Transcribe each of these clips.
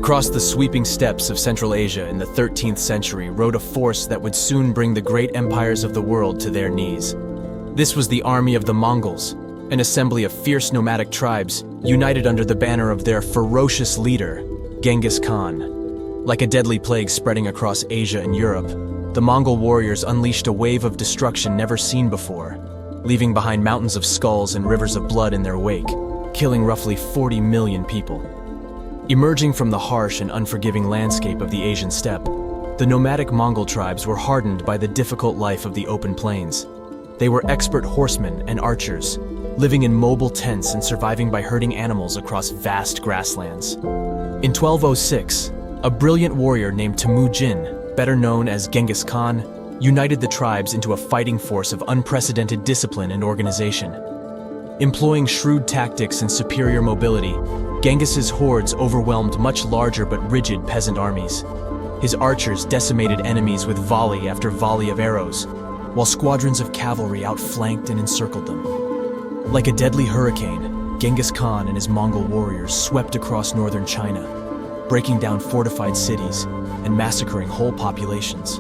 Across the sweeping steppes of Central Asia in the 13th century rode a force that would soon bring the great empires of the world to their knees. This was the army of the Mongols, an assembly of fierce nomadic tribes united under the banner of their ferocious leader, Genghis Khan. Like a deadly plague spreading across Asia and Europe, the Mongol warriors unleashed a wave of destruction never seen before, leaving behind mountains of skulls and rivers of blood in their wake, killing roughly 40 million people. Emerging from the harsh and unforgiving landscape of the Asian steppe, the nomadic Mongol tribes were hardened by the difficult life of the open plains. They were expert horsemen and archers, living in mobile tents and surviving by herding animals across vast grasslands. In 1206, a brilliant warrior named Temujin, better known as Genghis Khan, united the tribes into a fighting force of unprecedented discipline and organization. Employing shrewd tactics and superior mobility, Genghis's hordes overwhelmed much larger but rigid peasant armies. His archers decimated enemies with volley after volley of arrows, while squadrons of cavalry outflanked and encircled them. Like a deadly hurricane, Genghis Khan and his Mongol warriors swept across northern China, breaking down fortified cities and massacring whole populations.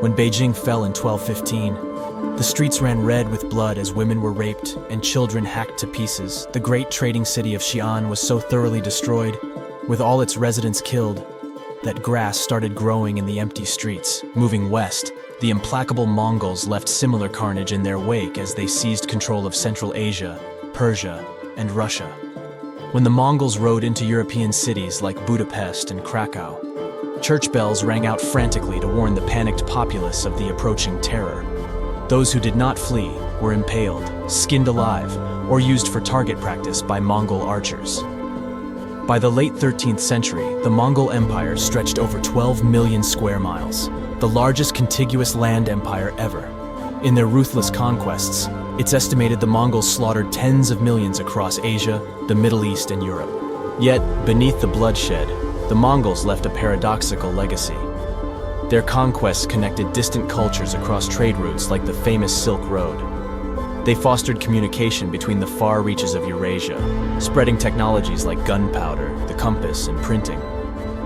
When Beijing fell in 1215, the streets ran red with blood as women were raped and children hacked to pieces. The great trading city of Xi'an was so thoroughly destroyed, with all its residents killed, that grass started growing in the empty streets. Moving west, the implacable Mongols left similar carnage in their wake as they seized control of Central Asia, Persia, and Russia. When the Mongols rode into European cities like Budapest and Krakow, church bells rang out frantically to warn the panicked populace of the approaching terror. Those who did not flee were impaled, skinned alive, or used for target practice by Mongol archers. By the late 13th century, the Mongol Empire stretched over 12 million square miles, the largest contiguous land empire ever. In their ruthless conquests, it's estimated the Mongols slaughtered tens of millions across Asia, the Middle East, and Europe. Yet, beneath the bloodshed, the Mongols left a paradoxical legacy. Their conquests connected distant cultures across trade routes like the famous Silk Road. They fostered communication between the far reaches of Eurasia, spreading technologies like gunpowder, the compass, and printing.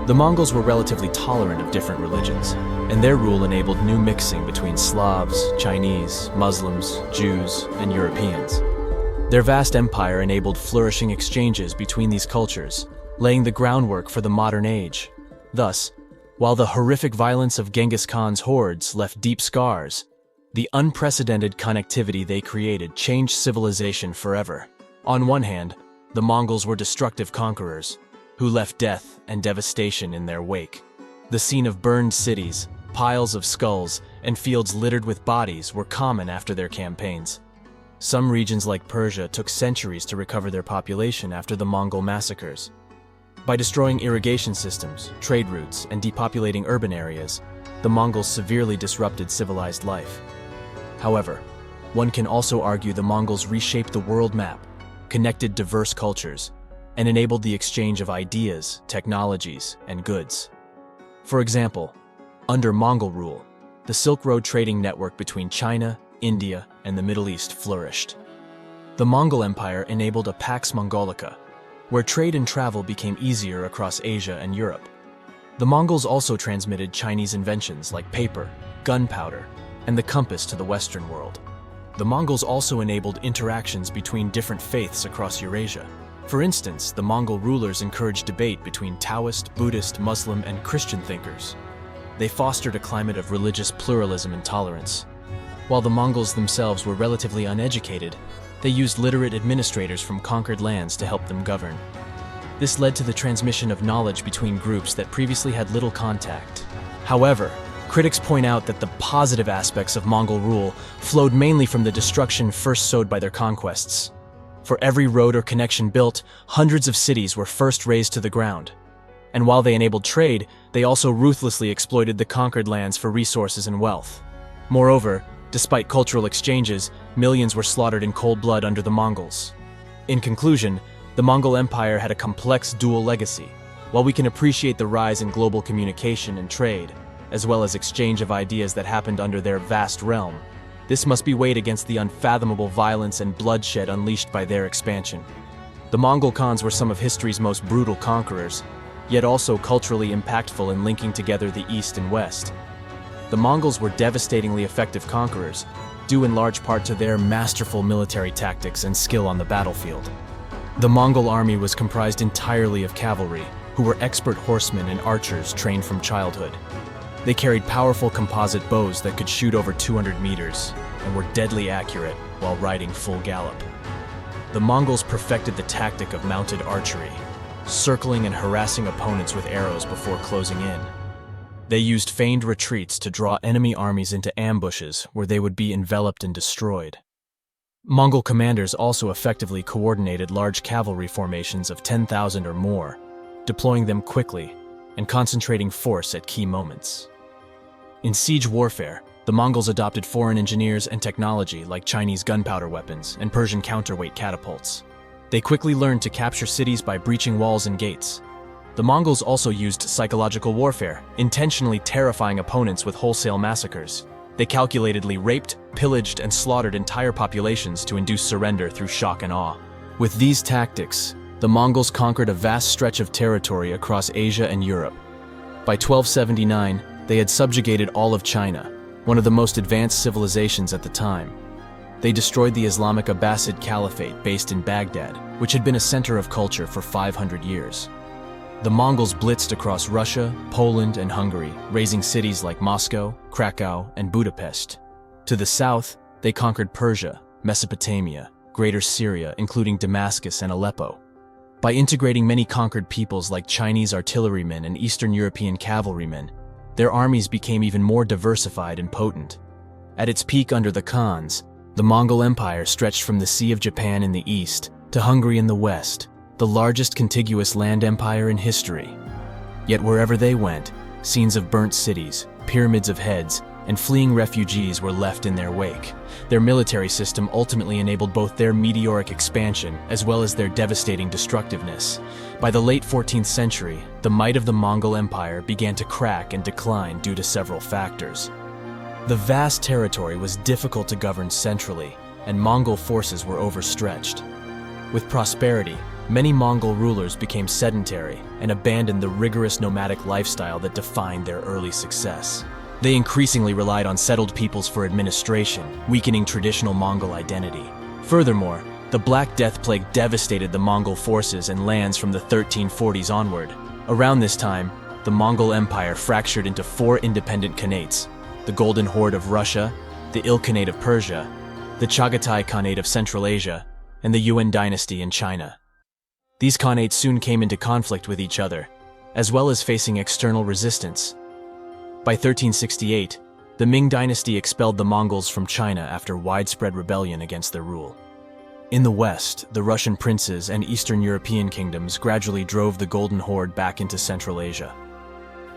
The Mongols were relatively tolerant of different religions, and their rule enabled new mixing between Slavs, Chinese, Muslims, Jews, and Europeans. Their vast empire enabled flourishing exchanges between these cultures, laying the groundwork for the modern age. Thus, while the horrific violence of Genghis Khan's hordes left deep scars, the unprecedented connectivity they created changed civilization forever. On one hand, the Mongols were destructive conquerors, who left death and devastation in their wake. The scene of burned cities, piles of skulls, and fields littered with bodies were common after their campaigns. Some regions like Persia took centuries to recover their population after the Mongol massacres. By destroying irrigation systems, trade routes, and depopulating urban areas, the Mongols severely disrupted civilized life. However, one can also argue the Mongols reshaped the world map, connected diverse cultures, and enabled the exchange of ideas, technologies, and goods. For example, under Mongol rule, the Silk Road trading network between China, India, and the Middle East flourished. The Mongol Empire enabled a Pax Mongolica, where trade and travel became easier across Asia and Europe. The Mongols also transmitted Chinese inventions like paper, gunpowder, and the compass to the Western world. The Mongols also enabled interactions between different faiths across Eurasia. For instance, the Mongol rulers encouraged debate between Taoist, Buddhist, Muslim, and Christian thinkers. They fostered a climate of religious pluralism and tolerance. While the Mongols themselves were relatively uneducated, they used literate administrators from conquered lands to help them govern. This led to the transmission of knowledge between groups that previously had little contact. However, critics point out that the positive aspects of Mongol rule flowed mainly from the destruction first sowed by their conquests. For every road or connection built, hundreds of cities were first razed to the ground. And while they enabled trade, they also ruthlessly exploited the conquered lands for resources and wealth. Moreover, despite cultural exchanges, millions were slaughtered in cold blood under the Mongols. In conclusion, the Mongol Empire had a complex dual legacy. While we can appreciate the rise in global communication and trade, as well as exchange of ideas that happened under their vast realm, this must be weighed against the unfathomable violence and bloodshed unleashed by their expansion. The Mongol Khans were some of history's most brutal conquerors, yet also culturally impactful in linking together the East and West. The Mongols were devastatingly effective conquerors, due in large part to their masterful military tactics and skill on the battlefield. The Mongol army was comprised entirely of cavalry, who were expert horsemen and archers trained from childhood. They carried powerful composite bows that could shoot over 200 meters and were deadly accurate while riding full gallop. The Mongols perfected the tactic of mounted archery, circling and harassing opponents with arrows before closing in. They used feigned retreats to draw enemy armies into ambushes where they would be enveloped and destroyed. Mongol commanders also effectively coordinated large cavalry formations of 10,000 or more, deploying them quickly and concentrating force at key moments. In siege warfare, the Mongols adopted foreign engineers and technology like Chinese gunpowder weapons and Persian counterweight catapults. They quickly learned to capture cities by breaching walls and gates. The Mongols also used psychological warfare, intentionally terrifying opponents with wholesale massacres. They calculatedly raped, pillaged, and slaughtered entire populations to induce surrender through shock and awe. With these tactics, the Mongols conquered a vast stretch of territory across Asia and Europe. By 1279, they had subjugated all of China, one of the most advanced civilizations at the time. They destroyed the Islamic Abbasid Caliphate based in Baghdad, which had been a center of culture for 500 years. The Mongols blitzed across Russia, Poland, and Hungary, razing cities like Moscow, Krakow, and Budapest. To the south, they conquered Persia, Mesopotamia, Greater Syria, including Damascus and Aleppo. By integrating many conquered peoples like Chinese artillerymen and Eastern European cavalrymen, their armies became even more diversified and potent. At its peak under the Khans, the Mongol Empire stretched from the Sea of Japan in the east to Hungary in the west, the largest contiguous land empire in history. Yet wherever they went, scenes of burnt cities, pyramids of heads, and fleeing refugees were left in their wake. Their military system ultimately enabled both their meteoric expansion as well as their devastating destructiveness. By the late 14th century, the might of the Mongol Empire began to crack and decline due to several factors. The vast territory was difficult to govern centrally, and Mongol forces were overstretched. With prosperity, many Mongol rulers became sedentary and abandoned the rigorous nomadic lifestyle that defined their early success. They increasingly relied on settled peoples for administration, weakening traditional Mongol identity. Furthermore, the Black Death Plague devastated the Mongol forces and lands from the 1340s onward. Around this time, the Mongol Empire fractured into 4 independent khanates: the Golden Horde of Russia, the Ilkhanate of Persia, the Chagatai Khanate of Central Asia, and the Yuan dynasty in China. These khanates soon came into conflict with each other, as well as facing external resistance. By 1368, the Ming dynasty expelled the Mongols from China after widespread rebellion against their rule. In the west, the Russian princes and Eastern European kingdoms gradually drove the Golden Horde back into Central Asia.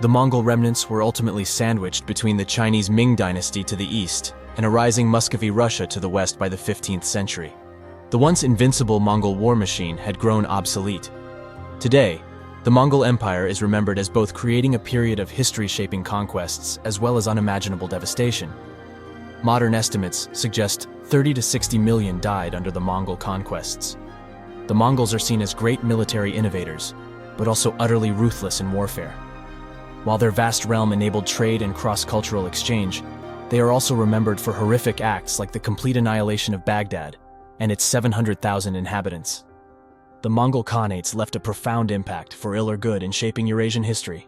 The Mongol remnants were ultimately sandwiched between the Chinese Ming dynasty to the east and a rising Muscovy Russia to the west by the 15th century. The once invincible Mongol war machine had grown obsolete. Today, the Mongol Empire is remembered as both creating a period of history-shaping conquests as well as unimaginable devastation. Modern estimates suggest 30 to 60 million died under the Mongol conquests. The Mongols are seen as great military innovators, but also utterly ruthless in warfare. While their vast realm enabled trade and cross-cultural exchange, they are also remembered for horrific acts like the complete annihilation of Baghdad and its 700,000 inhabitants. The Mongol Khanates left a profound impact, for ill or good, in shaping Eurasian history.